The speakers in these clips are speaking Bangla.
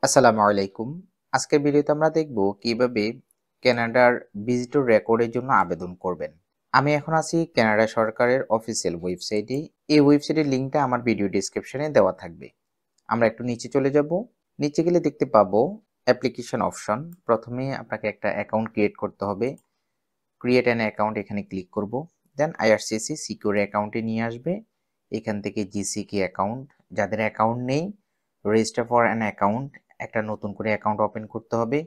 আসসালামু আলাইকুম। আজকের ভিডিওতে আমরা দেখব কিভাবে কানাডার ভিজিটর রেকর্ডের জন্য আবেদন করবেন। আমি এখন আছি কানাডা সরকারের অফিসিয়াল ওয়েবসাইটে। এই ওয়েবসাইটের লিংকটা আমার ভিডিও ডেসক্রিপশনে দেওয়া থাকবে। আমরা একটু নিচে চলে যাব। নিচে গেলে দেখতে পাবো অ্যাপ্লিকেশন অপশন। প্রথমে আপনাকে একটা অ্যাকাউন্ট ক্রিয়েট করতে হবে। ক্রিয়েট অ্যান অ্যাকাউন্ট এখানে ক্লিক করব। দেন আইআরসিসি সিকিউর অ্যাকাউন্টে নিয়ে আসবে। এখান থেকে জিসিকে অ্যাকাউন্ট, যাদের অ্যাকাউন্ট নেই রেজিস্টার ফর অ্যান অ্যাকাউন্ট, একটা নতুন করে অ্যাকাউন্ট ওপেন করতে হবে।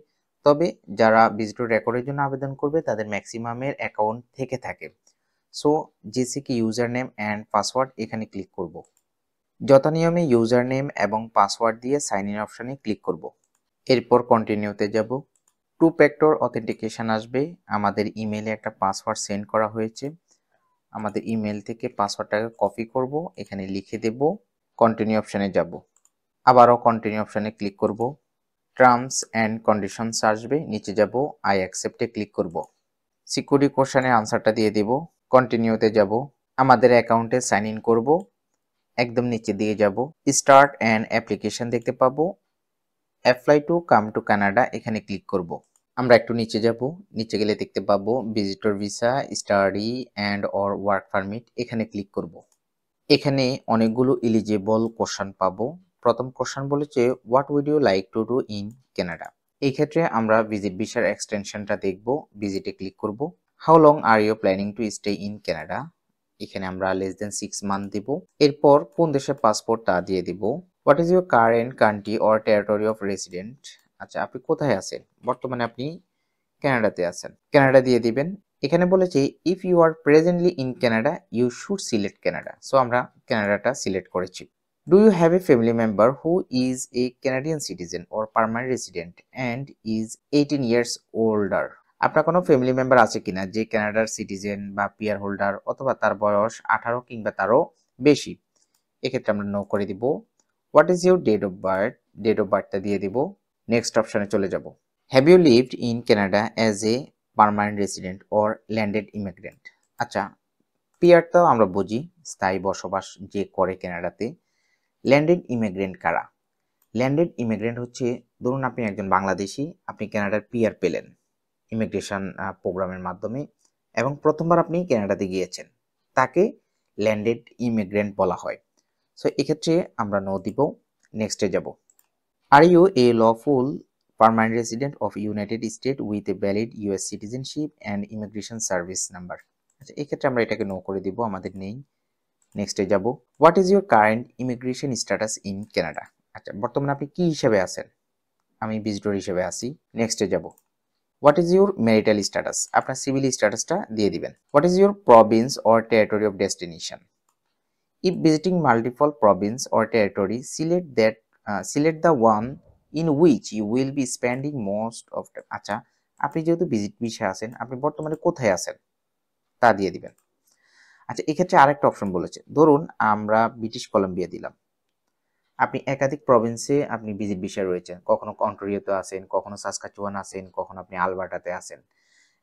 তবে যারা ভিজিটর রেকর্ডের জন্য আবেদন করবে তাদের ম্যাক্সিমামের অ্যাকাউন্ট থেকে থাকে। সো জিসিকে ইউজার নেম অ্যান্ড পাসওয়ার্ড এখানে ক্লিক করব। যথানিয়মে ইউজার নেম এবং পাসওয়ার্ড দিয়ে সাইন ইন অপশনে ক্লিক করব। এরপর কন্টিনিউতে যাব। টু ফ্যাক্টর অথেন্টিকেশন আসবে। আমাদের ইমেইলে একটা পাসওয়ার্ড সেন্ড করা হয়েছে। আমাদের ইমেল থেকে পাসওয়ার্ডটাকে কপি করব, এখানে লিখে দেব, কন্টিনিউ অপশনে যাব। আবারও কন্টিনিউ অপশনে ক্লিক করব। টার্মস অ্যান্ড কন্ডিশনস আসবে, নিচে যাব, আই অ্যাকসেপ্টে ক্লিক করব। সিকিউরিটি কোশ্চেনের আনসারটা দিয়ে দেব, কন্টিনিউতে যাব। আমাদের অ্যাকাউন্টে সাইন ইন করব, একদম নিচে দিয়ে যাব। স্টার্ট অ্যান্ড অ্যাপ্লিকেশন দেখতে পাবো। Apply to come to Canada এখানে ক্লিক করব। আমরা একটু নিচে যাব। নিচে গেলে দেখতে পাবো visitor visa, study and or work permit এখানে ক্লিক করব। এখানে অনেকগুলো এলিজিবল কোশ্চেন পাবো। প্রথম কোশ্চেন বলেছে what would you like to do in Canada. এই ক্ষেত্রে আমরা ভিজিট ভিসার এক্সটেনশনটা দেখব। ভিজিটে ক্লিক করব। How long are you planning to stay in Canada, এখানে আমরা লেস দেন 6 মান্থ দিব। এরপর কোন দেশের পাসপোর্ট তা দিয়ে দিব। What is your current country or territory of resident, আচ্ছা আপনি কোথায় আছেন, বর্তমানে আপনি কানাডাতে আছেন, কানাডা দিয়ে দিবেন। এখানে বলেছে if you are presently in Canada you should select Canada, so আমরা কানাডাটা সিলেক্ট করেছি। Do you have a family member who is a Canadian citizen or permanent resident and is 18 years older, আপনার কোনো ফ্যামিলি মেম্বার আছে কিনা যে কানাডার সিটিজেন বা পিআর হোল্ডার অথবা তার বয়স 18 কিংবা তারও বেশি, এক্ষেত্রে আমরা নো করে দিব। What is your date of birth, date of বার্থটা দিয়ে দিব। নেক্সট অপশনে চলে যাব। Have you lived in Canada as a permanent resident or landed immigrant, আচ্ছা পিআর তো আমরা বুঝি স্থায়ী বসবাস যে করে কানাডাতে। ল্যান্ডেড ইমিগ্রেন্ট কারা? ল্যান্ডেড ইমিগ্রেন্ট হচ্ছে, ধরুন আপনি একজন বাংলাদেশি, আপনি কানাডার পিআর পেলেন ইমিগ্রেশন প্রোগ্রামের মাধ্যমে এবং প্রথমবার আপনি কানাডাতে গিয়েছেন, তাকে ল্যান্ডেড ইমিগ্রেন্ট বলা হয়। সো এক্ষেত্রে আমরা নো দিব। নেক্সটে যাব। আর you a lawful permanent resident of united state with a valid US citizenship and immigration service number, আচ্ছা এক্ষেত্রে আমরা এটাকে নো করে দিব, আমাদের নেই। নেক্সটে যাব। What is your current immigration status in Canada, আচ্ছা বর্তমানে আপনি কি হিসেবে আছেন, আমি ভিজিটর হিসেবে আছি। নেক্সটে যাব। What is your marital status, আপনার সিভিল স্ট্যাটাসটা দিয়ে দিবেন। What is your province or territory of destination, if visiting multiple province or territory select the one in which you will be spending most of time, আচ্ছা আপনি যেহেতু ভিজিট ভিসায় আছেন, আপনি বর্তমানে কোথায় আছেন তা দিয়ে দিবেন। আচ্ছা এক্ষেত্রে আরেকটা অপশন বলেছে, ধরুন আমরা ব্রিটিশ কলম্বিয়া দিলাম, আপনি একাধিক প্রভিন্সে আপনি ভিজিট ভিসায় রয়েছেন, কখনো অন্টারিওতে আছেন, কখনো সাসকাচুয়ান আছেন, কখনো আপনি আলবার্টাতে আছেন।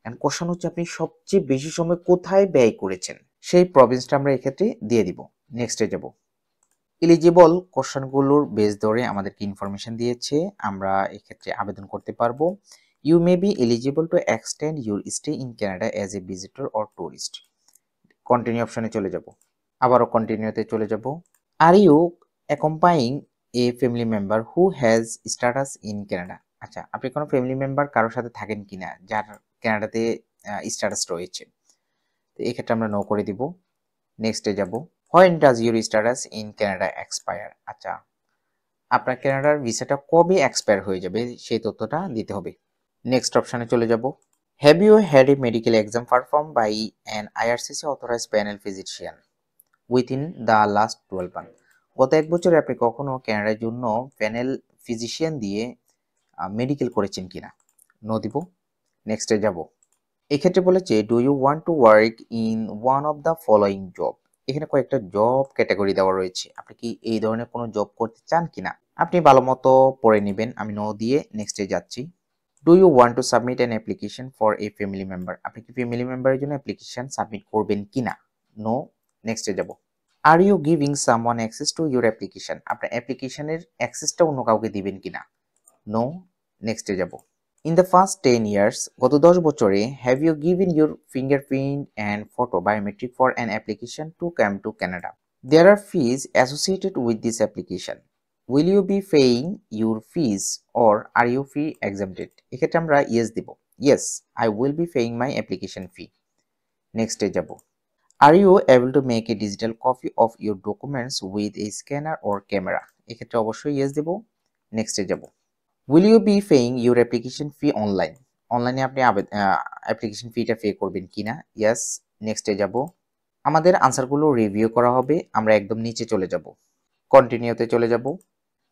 এন্ড কোশ্চেন হচ্ছে আপনি সবচেয়ে বেশি সময় কোথায় ব্যয় করেছেন, সেই প্রভিন্সটা আমরা এক্ষেত্রে দিয়ে দিব। নেক্সটে যাব। এলিজিবল কোশ্চেনগুলোর বেস ধরে আমাদেরকে ইনফরমেশন দিয়েছে, আমরা এক্ষেত্রে আবেদন করতে পারবো। You may be eligible to extend your stay in Canada as a visitor or tourist, continue অপশনে চলে যাব। আবারও কন্টিনিউতে চলে যাব। আর you accompanying a family member who has status in Canada, আচ্ছা আপনি কোনো ফ্যামিলি মেম্বার কারোর সাথে থাকেন কিনা যার কানাডাতে স্ট্যাটাস রয়েছে, তো এক্ষেত্রে আমরা নো করে দিব। নেক্সটে যাব। When does your status in Canada expire, আচ্ছা আপনার কানাডার ভিসাটা কবে এক্সপায়ার হয়ে যাবে সেই তথ্যটা দিতে হবে। নেক্সট অপশনে চলে যাব। Have you had a medical exam perform by an IRCC authorized panel physician within the last 12 month, গত এক বছরে আপনি কখনো কানাডার জন্য প্যানেল ফিজিশিয়ান দিয়ে মেডিকেল করেছেন কিনা, নো দিব। নেক্সটে যাব। এক্ষেত্রে বলেছে do you want to work in one of the following job, এখানে কয়েকটা জব ক্যাটাগরি দেওয়া রয়েছে, আপনি কি এই ধরনের কোনো জব করতে চান কিনা, আপনি ভালো মতো পড়ে নেবেন। আমি নো দিয়ে নেক্সটে যাচ্ছি। Do you want to submit an application for a family member, আপনি কি ফ্যামিলি মেম্বারের জন্য অ্যাপ্লিকেশন সাবমিট করবেন কিনা, নো। নেক্সটে যাব। আর you giving someone access to your application, আপনার অ্যাপ্লিকেশনের অ্যাক্সেসটা অন্য কাউকে দিবেন কিনা, নো, নেক্সটে যাব। ইন দ্য ফার্স্ট 10 ইয়ার্স, গত 10 বছরে, have you given your fingerprint and photo biometric for an application to come to Canada? There are fees associated with this application. Will you be paying your fees or are you fee exempted? এক্ষেত্রে আমরা yes দিব। Yes, I will be paying my application fee. Next এ যাব। Are you able to make a digital copy of your documents with a scanner or camera? এক্ষেত্রে অবশ্যই yes দেব। Next এ যাব। Will you be paying your application fee online? অনলাইনে আপনি অ্যাপ্লিকেশন ফিটা পে করবেন কিনা? Yes. Next এ যাব। আমাদের আনসারগুলো রিভিউ করা হবে। আমরা একদম নিচে চলে যাব। কন্টিনিউতে চলে যাব।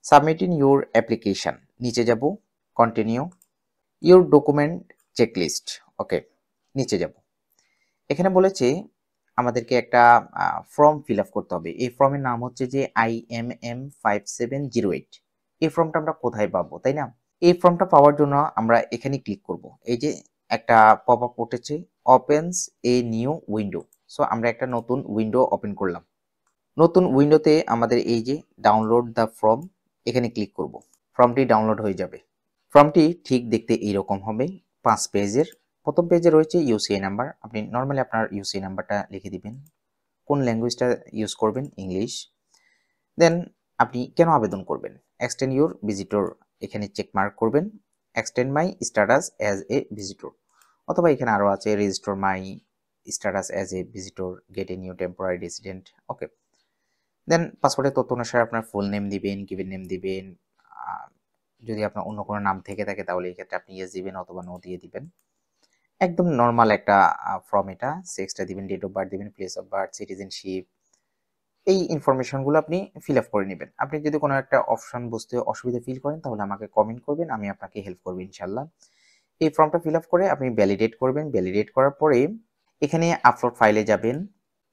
সাবমিটিং ইউর অ্যাপ্লিকেশন, নিচে যাব। কন্টিনিউ। ইউর ডকুমেন্ট চেকলিস্ট, ওকে, নিচে যাব। এখানে বলেছে আমাদেরকে একটা ফর্ম ফিল আপ করতে হবে। এই ফর্মের নাম হচ্ছে যে IMM 5708। এই ফর্মটা আমরা কোথায় পাবো, তাই না? এই ফর্মটা পাওয়ার জন্য আমরা এখানে ক্লিক করব। এই যে একটা পপ আপ উঠেছে, opens a new window. So আমরা একটা নতুন উইন্ডো ওপেন করলাম। নতুন উইন্ডোতে আমাদের এই যে ডাউনলোড দ্য ফর্ম, এখানে ক্লিক করব। ফর্মটি ডাউনলোড হয়ে যাবে। ফর্মটি ঠিক দেখতে এইরকম হবে, 5 পেজের। প্রথম পেজে রয়েছে ইউসিআই নাম্বার। আপনি নর্মালি আপনার ইউসিআই নাম্বারটা লিখে দিবেন। কোন ল্যাঙ্গুয়েজটা ইউজ করবেন, ইংলিশ। দেন আপনি কেন আবেদন করবেন, এক্সটেন্ড ইউর ভিজিটর, এখানে চেক মার্ক করবেন। Extend my status as a visitor, অথবা এখানে আরো আছে register my status as a visitor, get a new temporary resident, okay. Then পাসপোর্টের তথ্য অনুসারে আপনার ফুল নেম দিবেন, গিভেন নেম দিবেন। যদি আপনার অন্য কোনো নাম থেকে থাকে তাহলে এই ক্ষেত্রে আপনি ইয়েস দিবেন অথবা নো দিয়ে দিবেন। একদম নর্মাল একটা ফর্ম এটা। সেক্সটা দিবেন, ডেট অফ বার্থ দিবেন, প্লেস অফ বার্থ, সিটিজেনশিপ, এই ইনফরমেশনগুলো আপনি ফিল আপ করে নেবেন। আপনি যদি কোনো একটা অপশন বুঝতে অসুবিধা ফিল করেন তাহলে আমাকে কমেন্ট করবেন, আমি আপনাকে হেল্প করব ইনশাল্লাহ। এই ফর্মটা ফিল আপ করে আপনি ভ্যালিডেট করবেন। ভ্যালিডেট করার পরে এখানে আপলোড ফাইলে যাবেন।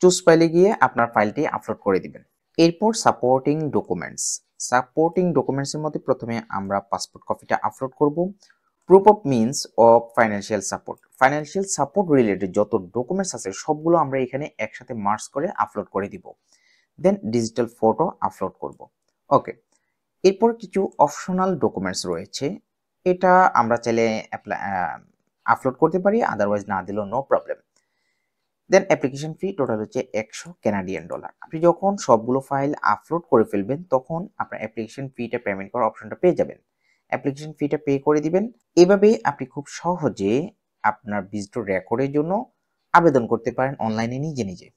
চুজ ফাইলে গিয়ে আপনার ফাইলটি আপলোড করে দিবেন। এরপর সাপোর্টিং ডকুমেন্টস। সাপোর্টিং ডকুমেন্টসের মধ্যে প্রথমে আমরা পাসপোর্ট কপিটা আপলোড করব। Proof of means of financial support, financial support related যত ডকুমেন্টস আছে সবগুলো আমরা এখানে একসাথে মার্জ করে আপলোড করে দিব। দেন ডিজিটাল ফটো আপলোড করব, ওকে। এরপর কিছু অপশনাল ডকুমেন্টস রয়েছে, এটা আমরা চাইলে আপলোড করতে পারি, আদারওয়াইজ না দিলেও no problem. Then application fee total হচ্ছে 100 কানাডিয়ান ডলার। আপনি যখন সবগুলো ফাইল আপলোড করে ফেলবেন তখন আপনার অ্যাপ্লিকেশন ফিটা পেমেন্ট করার অপশনটা পেয়ে যাবেন। অ্যাপ্লিকেশন ফিটা পে করে দিবেন। এভাবে আপনি খুব সহজে আপনার ভিজিটর রেকর্ডের জন্য আবেদন করতে পারেন অনলাইনে নিজে নিজে।